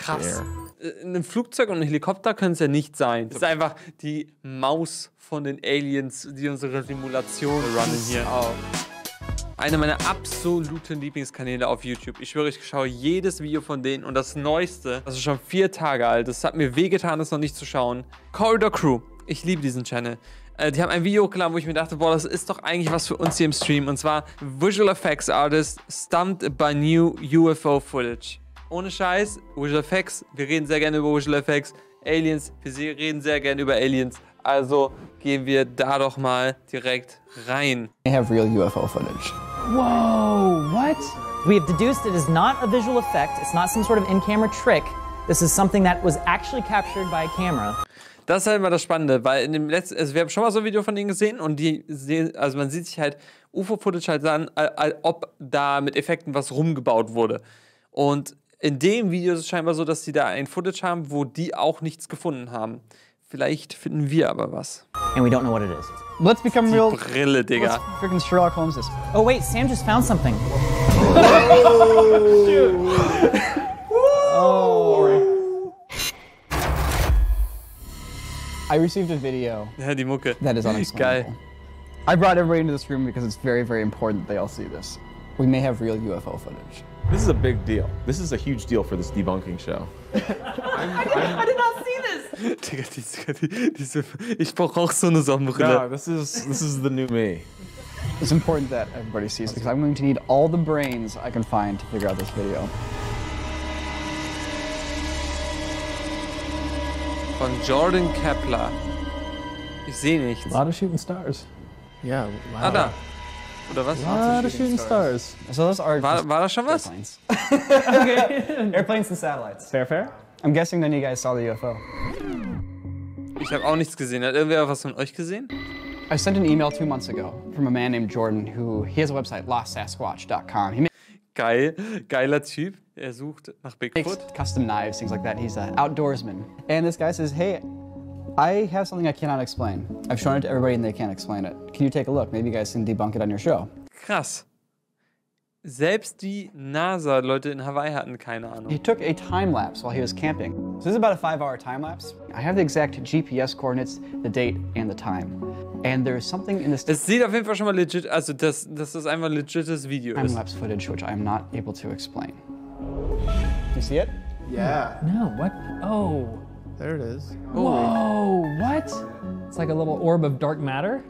Krass. Ein Flugzeug und ein Helikopter können es ja nicht sein. Das ist einfach die Maus von den Aliens, die unsere Simulation runnen hier. Einer meiner absoluten Lieblingskanäle auf YouTube. Ich schwöre, ich schaue jedes Video von denen und das Neueste, das ist schon 4 Tage alt. Das hat mir wehgetan, das noch nicht zu schauen. Corridor Crew. Ich liebe diesen Channel. Die haben ein Video hochgeladen, wo ich mir dachte, boah, das ist doch eigentlich was für uns hier im Stream. Und zwar Visual Effects Artists stumped by new UFO footage. Ohne Scheiß, Visual Effects, wir reden sehr gerne über Visual Effects. Aliens, wir reden sehr gerne über Aliens. Also gehen wir da doch mal direkt rein. They have real UFO footage. Whoa, what? We have deduced it is not a visual effect. It's not some sort of in-camera trick. This is something that was actually captured by a camera. Das ist halt immer das Spannende, weil in dem letzten, also wir haben schon mal so ein Video von denen gesehen und die sehen, also man sieht sich halt UFO-Footage halt an, als ob da mit Effekten was rumgebaut wurde. Und in dem Video ist es scheinbar so, dass die da ein Footage haben, wo die auch nichts gefunden haben. Vielleicht finden wir aber was. And we don't know what it is. Let's become real. Brille, Digga. Let's freaking Sherlock Holmes this. Oh wait, Sam just found something. I received a video. Ja, die Mucke. That is unexplainable. Geil. I brought everybody into this room because it's very, very important that they all see this. We may have real UFO footage. This is a big deal. This is a huge deal for this debunking show. I did not see this. Digga, ich brauche auch so eine Sonnenbrille. No, this is the new me. It's important that everybody sees it because I'm going to need all the brains I can find to figure out this video. Von Jordan Kepler. Ich sehe nichts. A lot of shooting stars. Yeah. Wow. Ah, da. Oder was? A lot of shooting stars. So those are War da schon was? airplanes. Okay. Airplanes and satellites. Fair, fair. I'm guessing none of you guys saw the UFO. Ich habe auch nichts gesehen. Hat irgendwer was von euch gesehen? I sent an email 2 months ago from a man named Jordan he has a website, lostsasquatch.com. He Geil, geiler Typ. Er sucht nach makes Bigfoot. custom knives, things like that. He's an outdoorsman. And this guy says, hey, I have something I cannot explain. I've shown it to everybody and they can't explain it. Can you take a look? Maybe you guys can debunk it on your show. Krass. Selbst die NASA-Leute in Hawaii hatten keine He Ahnung. took a time lapse while he was camping. So this is about a 5-hour time lapse. I have the exact GPS coordinates, the date, and the time. And there's something in this Es sieht auf jeden Fall schon mal legit, also dass das einfach ein legites Video time ist. lapse footage which I'm not able to explain. You see it? Yeah. No, what? Oh. There it is. Whoa, what? It's like a little orb of dark matter?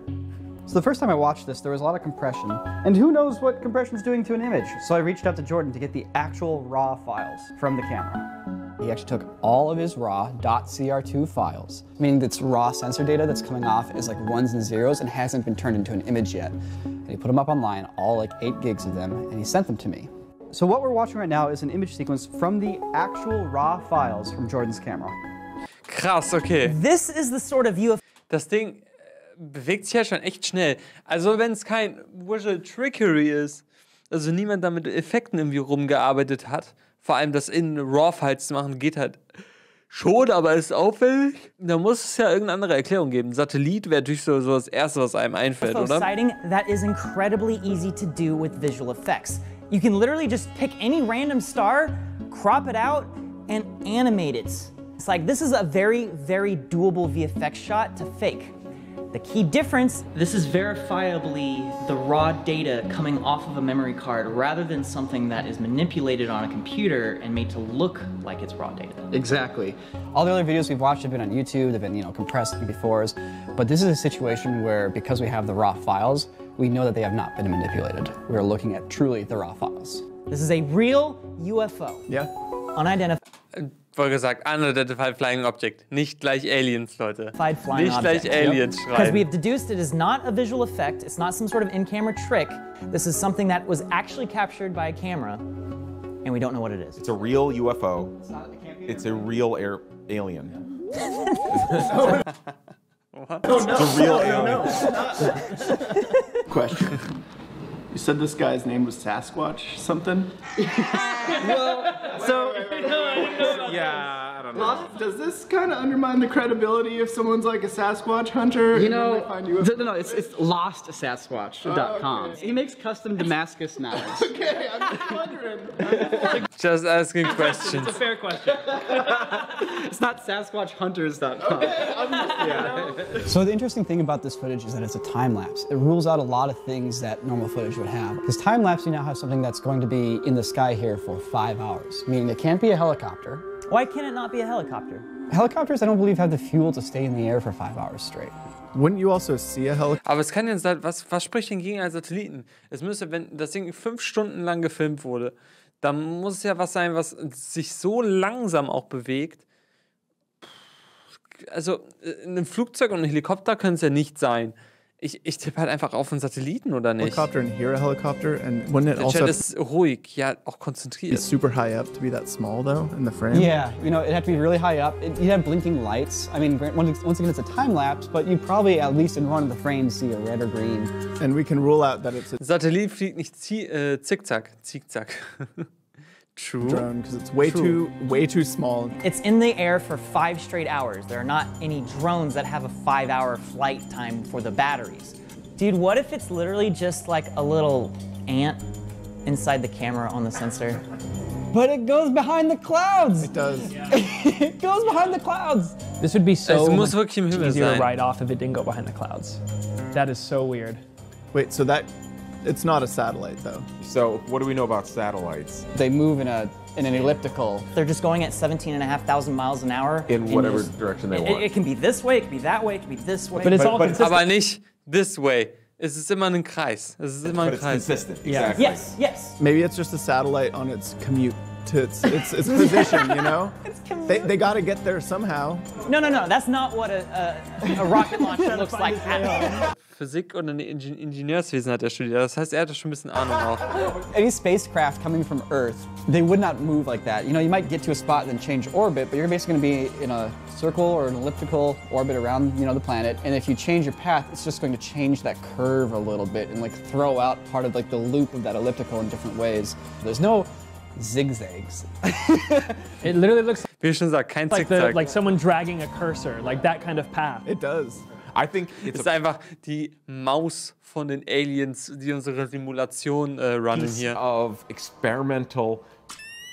So the first time I watched this, there was a lot of compression. And who knows what compression's doing to an image? So I reached out to Jordan to get the actual raw files from the camera. He actually took all of his raw .cr2 files, meaning that's raw sensor data that's coming off as like ones and zeros and hasn't been turned into an image yet. And he put them up online, all like 8 gigs of them, and he sent them to me. So what we're watching right now is an image sequence from the actual raw files from Jordan's camera. Krass, okay. This is the sort of UFO. Das Ding bewegt sich ja schon echt schnell. Also wenn es kein Visual Trickery ist, also niemand da mit Effekten irgendwie rumgearbeitet hat, vor allem das in RAW-Files zu machen, geht halt schon, aber ist auffällig. Da muss es ja irgendeine andere Erklärung geben. Satellit wäre natürlich so das Erste, was einem einfällt, oder? Sighting that is incredibly easy to do with visual effects. You can literally just pick any random star, crop it out, and animate it. It's like this is a very, very doable VFX shot to fake. The key difference, this is verifiably the raw data coming off of a memory card rather than something that is manipulated on a computer and made to look like it's raw data. Exactly. All the other videos we've watched have been on YouTube, they've been, compressed MP4s, but this is a situation where because we have the raw files, we know that they have not been manipulated. We are looking at truly the raw files. This is a real UFO. Yeah. Unidentified. Vorher gesagt, unidentified flying object. Nicht gleich Aliens, Leute. Flying Nicht gleich object. Aliens Because we schreiben. have deduced it is not a visual effect, it's not some sort of in-camera trick. This is something that was actually captured by a camera, and we don't know what it is. It's a real UFO. It's a real alien. What? It's a real alien. Question. You said this guy's name was Sasquatch something? Yeah, I don't know. Does this kind of undermine the credibility if someone's like a Sasquatch hunter? You and then know, they find UFOs? no, it's lostsasquatch.com. Okay. He makes custom Damascus knives. Okay, I'm just wondering. Just asking questions. It's a fair question. It's not SasquatchHunters.com. So the interesting thing about this footage is that it's a time lapse. It rules out a lot of things that normal footage would have. Because time lapse, you now have something that's going to be in the sky here for 5 hours, meaning it can't be a helicopter. Why can it not be a helicopter? Helicopters, I don't believe, have the fuel to stay in the air for 5 hours straight. Wouldn't you also see a helicopter? Aber es kann ja sein, was spricht denn gegen einen Satelliten? Es müsste, wenn das Ding 5 Stunden lang gefilmt wurde, dann muss es ja was sein, was sich so langsam auch bewegt. Also, ein Flugzeug und ein Helikopter können es ja nicht sein. Ich tippe halt einfach auf einen Satelliten, oder nicht? Helicopter and hear a helicopter, and wouldn't it Der also Chat ist ruhig, ja, auch be konzentriert. super high up to be that small though in the frame? Yeah, you know, it'd have to be really high up. You'd have blinking lights. I mean, once again, it's a time lapse, but you probably, at least in one of the frames, see a red or green. And we can rule out that it's a Satellit fliegt nicht zickzack. True. drone because it's way too small. It's in the air for 5 straight hours. There are not any drones that have a 5-hour flight time for the batteries. Dude, what if it's literally just like a little ant inside the camera on the sensor? But it goes behind the clouds! It does. It goes behind the clouds! This would be so Es muss much wirklich im Himmel easier to sein. write off if it didn't go behind the clouds. That is so weird. Wait, so that it's not a satellite though. So what do we know about satellites? They move in an elliptical. They're just going at 17,500 miles an hour. In and whatever just- direction they it, want. It can be this way, it can be that way, it can be this way. But it's all but- consistent. Aber nicht this way. Es ist immer ein Kreis. Es ist immer But ein it's Kreis. consistent. Yeah. Exactly. Yes, yes. Maybe it's just a satellite on its commute to its position, you know? They got to get there somehow. No, that's not what a rocket launcher looks like. Physik und Ingenieurswesen hat er studiert. Das heißt, er hat da schon ein bisschen Ahnung auch. Any spacecraft coming from Earth, they would not move like that. You know, you might get to a spot and then change orbit, but you're basically going to be in a circle or an elliptical orbit around, you know, the planet. And if you change your path, it's just going to change that curve a little bit and like throw out part of like the loop of that elliptical in different ways. There's no zigzags. It literally looks Wie ich schon sag, kein like Zickzack. like someone dragging a cursor, like that kind of path. It does. I think Es it's ist a einfach die Maus von den Aliens, die unsere Simulation runnen piece hier. of experimental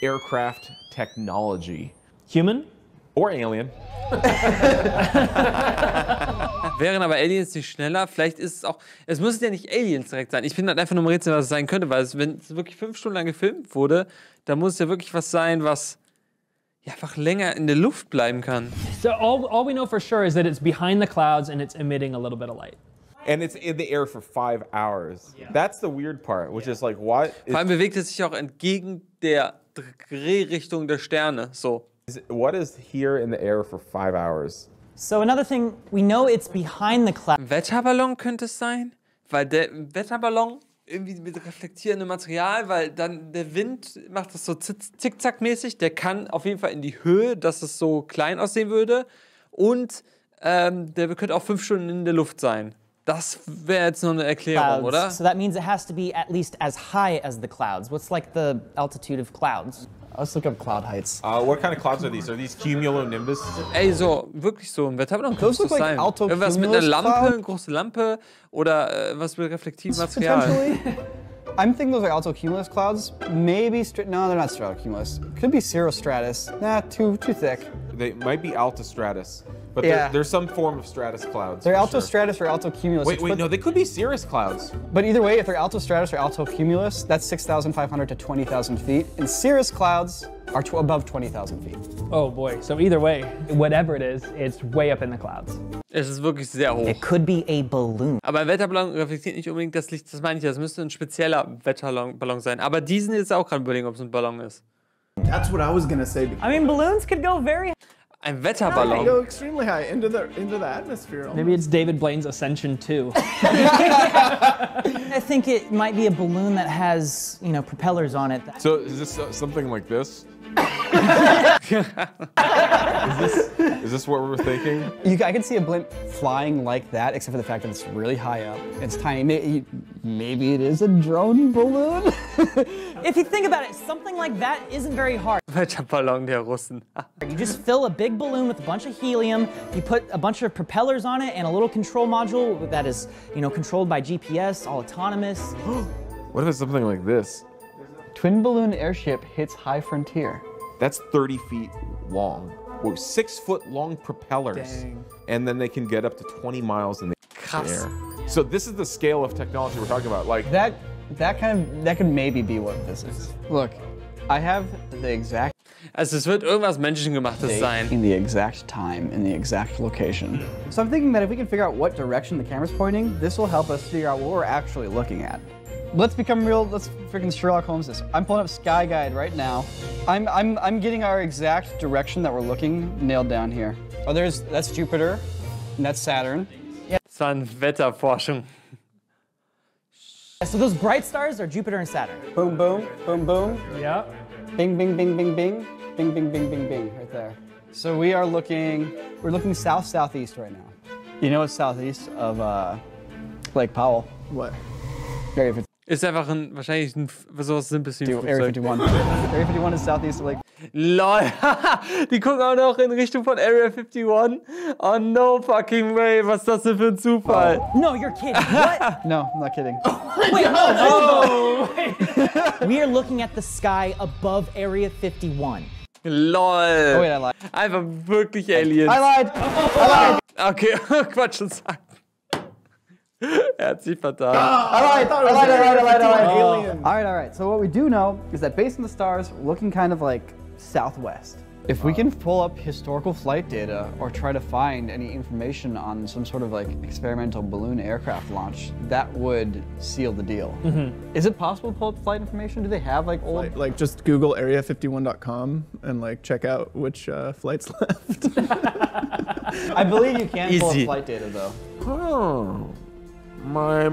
aircraft technology. Human? Or alien. Wären aber Aliens nicht schneller? Vielleicht ist es auch. Es müssen ja nicht Aliens direkt sein. Ich bin halt einfach nur mal rätseln, was es sein könnte, weil wenn es wirklich 5 Stunden lang gefilmt wurde, dann muss es ja wirklich was sein, was ja einfach länger in der Luft bleiben kann. So all we know for sure is that it's behind the clouds and it's emitting a little bit of light. And it's in the air for 5 hours. That's the weird part, which is like, what? Vor allem bewegt es sich auch entgegen der Drehrichtung der Sterne. So. What is here in the air for 5 hours? So another thing, we know it's behind the clouds. Wetterballon könnte es sein? Weil der Wetterballon irgendwie mit reflektierendem Material, weil dann der Wind macht das so zickzackmäßig. Der kann auf jeden Fall in die Höhe, dass es so klein aussehen würde. Und der könnte auch 5 Stunden in der Luft sein. Das wäre jetzt noch eine Erklärung, oder? So that means it has to be at least as high as the clouds. What's like the altitude of clouds? Let's look up cloud heights. What kind of clouds are these? Are these cumulonimbus? Ey, so, wirklich so ein Wetterballon könnte Those es look like sein. alto Irgendwas mit einer cumulus Lampe, cloud. eine große Lampe oder was mit reflektivem Material. Potentially. I'm thinking those are altocumulus clouds. Maybe, no, they're not stratocumulus. Could be cirrostratus. Nah, too thick. They might be altostratus, but Yeah. there's some form of stratus clouds. They're for sure. altostratus or altocumulus. Wait, no, they could be cirrus clouds. But either way, if they're altostratus or altocumulus, that's 6,500 to 20,000 feet. And cirrus clouds are above 20,000 feet. Oh boy. So either way, whatever it is, it's way up in the clouds. Es ist wirklich sehr hoch. It could be a balloon. Aber ein Wetterballon reflektiert nicht unbedingt das Licht, das meine ich ja. Es müsste ein spezieller Wetterballon sein. Aber diesen jetzt auch gerade überlegen, ob es ein Ballon ist. That's what I was gonna say. I mean, balloons could go very Ein They Wetterballon. go extremely high into the atmosphere. almost. Maybe it's David Blaine's Ascension 2. I think it might be a balloon that has, you know, propellers on it. So is this something like this? Is this what we're thinking? I can see a blimp flying like that, except for the fact that it's really high up. It's tiny. Maybe it is a drone balloon? If you think about it, something like that isn't very hard. Welcher Ballon der Russen? You just fill a big balloon with a bunch of helium, you put a bunch of propellers on it and a little control module that is, controlled by GPS, all autonomous. What if it's something like this? Twin balloon airship hits high frontier. That's 30 feet long. Whoa, 6 foot long propellers. Dang. And then they can get up to 20 miles in the air. So this is the scale of technology we're talking about. Like That could maybe be what this is. Look, I have the exact Also es wird irgendwas Menschengemachtes sein. in the exact time, in the exact location. So I'm thinking that if we can figure out what direction the camera's pointing, this will help us figure out what we're actually looking at. Let's freaking Sherlock Holmes this. I'm pulling up Sky Guide right now. I'm getting our exact direction that we're looking nailed down here. Oh, that's Jupiter, and that's Saturn. Das war eine Wetterforschung. So those bright stars are Jupiter and Saturn. Boom, boom, boom, boom. Yeah. Bing, bing, bing, bing, bing. Bing, bing, bing, bing, bing, right there. So we're looking south-southeast right now. You know what's southeast of Lake Powell? What? Area 51. Ist einfach wahrscheinlich sowas Simples wie ein Area Flugzeug. 51. Area 51 is southeast of Lake. LOL, die gucken auch noch in Richtung von Area 51. Oh no fucking way, was ist das denn für ein Zufall? No, you're kidding. What? No, I'm not kidding. Wait, no. We are looking at the sky above Area 51. LOL. Oh wait, I lied. Einfach wirklich Aliens. I lied. Okay, Quatsch und sagen. Er hat sich vertan. I lied. All right. So what we do know is that based on the stars, we're looking kind of like southwest. If we can pull up historical flight data or try to find any information on some sort of like experimental balloon aircraft launch, that would seal the deal. Is it possible to pull up flight information? Do they have like old? Like just Google area51.com and like check out which flights left. I believe you can pull up Easy. flight data though. Oh, my.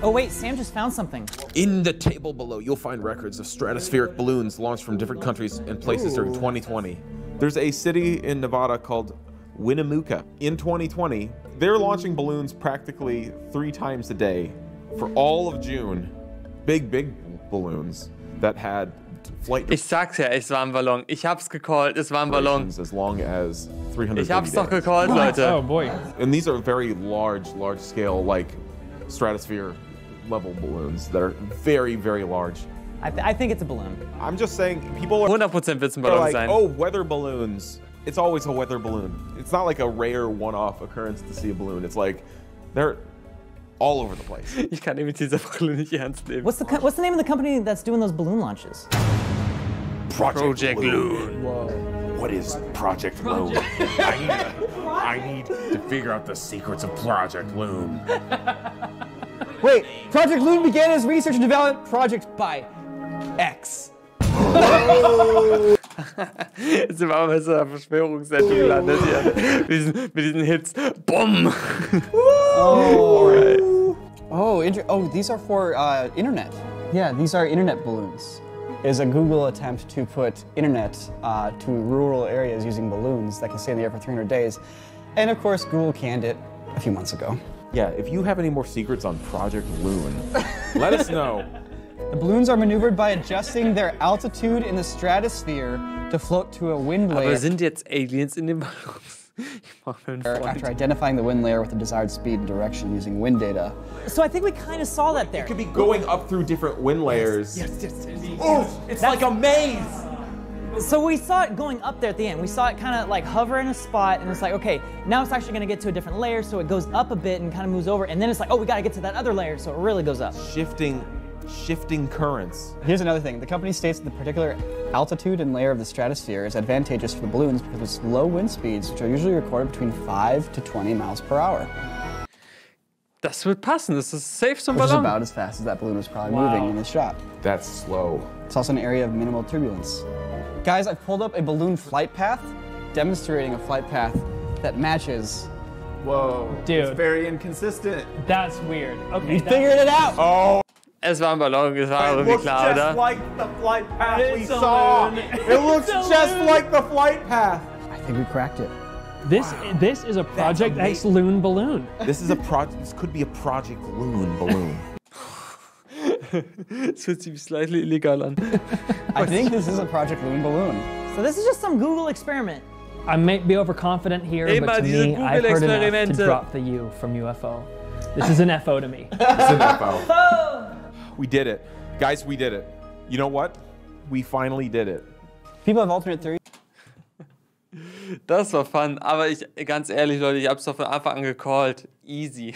Oh wait, Sam just found something. In the table below, you'll find records of stratospheric balloons launched from different countries and places during 2020. There's a city in Nevada called Winnemucca. In 2020, they're launching balloons practically 3 times a day for all of June. Big balloons that had flight Ich sag's ja, es war ein Ballon. Ich hab's gecallt, es war ein Ballon. as long as 300 Ich hab's doch days. gecallt, Leute. Oh boy. And these are very large scale, like stratosphere level balloons that are very, very large. I think it's a balloon. I'm just saying, people are 100% wird's ein They're Ballon like, sein. oh, weather balloons. It's always a weather balloon. It's not like a rare one-off occurrence to see a balloon. It's like, they're all over the place. Ich kann ihn mit dieser Brille nicht ernst nehmen. What's the name of the company that's doing those balloon launches? Project Loon. What is Project Loon? I need to figure out the secrets of Project Loon. Wait, Project Loon began as research and development project by X. Jetzt sind wir auch bei so einer Verschwörungssendung gelandet hier. Mit diesen Hits. Bumm! Oh, these are for internet. Yeah, these are internet balloons. Is a Google attempt to put internet to rural areas using balloons that can stay in the air for 300 days. And of course, Google canned it a few months ago. Yeah, if you have any more secrets on Project Loon, let us know. The balloons are maneuvered by adjusting their altitude in the stratosphere to float to a wind layer. Aber sind jetzt Aliens in den Ballons? Ich mach mir einen Freund. After identifying the wind layer with the desired speed and direction using wind data. So I think we kind of saw that there. It could be going up through different wind layers. Yes. Oh, it's like a maze. So we saw it going up there at the end. We saw it kind of like hover in a spot, and it's like, okay, now it's actually going to get to a different layer, so it goes up a bit and kind of moves over, and then it's like, oh, we got to get to that other layer, so it really goes up. Shifting currents. Here's another thing. The company states that the particular altitude and layer of the stratosphere is advantageous for the balloons because of its low wind speeds, which are usually recorded between 5 to 20 miles per hour. Das wird passen, das ist safe zum Which is Ballon. about as fast as that balloon was probably moving in this shot. That's slow. It's also an area of minimal turbulence. Guys, I've pulled up a balloon flight path, demonstrating a flight path that matches. Whoa, Dude. it's very inconsistent. That's weird. Okay. We figured it out! Oh, Es war ein Ballon, es war irgendwie klar, oder? Like the flight path we saw. It looks just like the flight path. I think we cracked it. This is a Project X Loon balloon. This could be a Project Loon balloon. Es hört sich slightly illegal an. I think this is a Project Loon balloon. So this is just some Google experiment. I might be overconfident here, Immer but to diese me, I've heard enough Google-Experimente. to drop the U from UFO. This is an FO to me. It's an FO. We did it. Guys, we did it. You know what? We finally did it. People have alternate theories. Das war fun, aber ganz ehrlich, Leute, ich hab's doch von Anfang an gecallt. Easy.